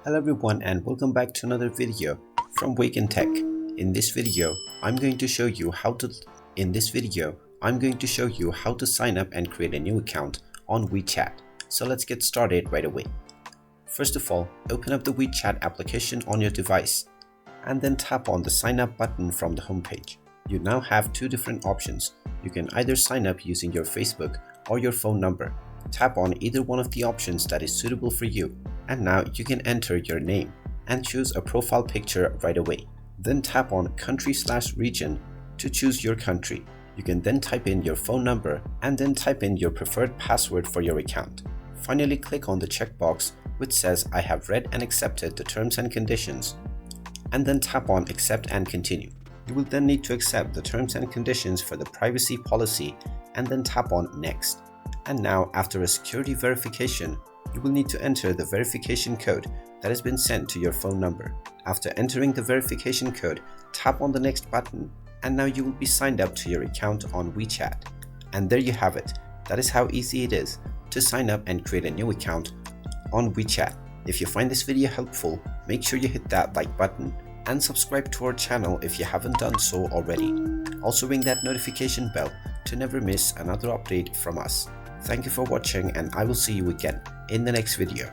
Hello everyone and welcome back to another video from Wake&Tech. In this video, I'm going to show you how to sign up and create a new account on WeChat. So let's get started right away. First of all, open up the WeChat application on your device and then tap on the sign up button from the homepage. You now have two different options. You can either sign up using your Facebook or your phone number. Tap on either one of the options that is suitable for you, and now you can enter your name and choose a profile picture right away. Then tap on country/region to choose your country. You can then type in your phone number and then type in your preferred password for your account. Finally, click on the checkbox which says I have read and accepted the terms and conditions, and then tap on accept and continue. You will then need to accept the terms and conditions for the privacy policy and then tap on next. And now, after a security verification, you will need to enter the verification code that has been sent to your phone number. After entering the verification code, tap on the next button, and now you will be signed up to your account on WeChat. And there you have it. That is how easy it is to sign up and create a new account on WeChat. If you find this video helpful, make sure you hit that like button and subscribe to our channel if you haven't done so already. Also ring that notification bell to never miss another update from us. Thank you for watching, and I will see you again in the next video.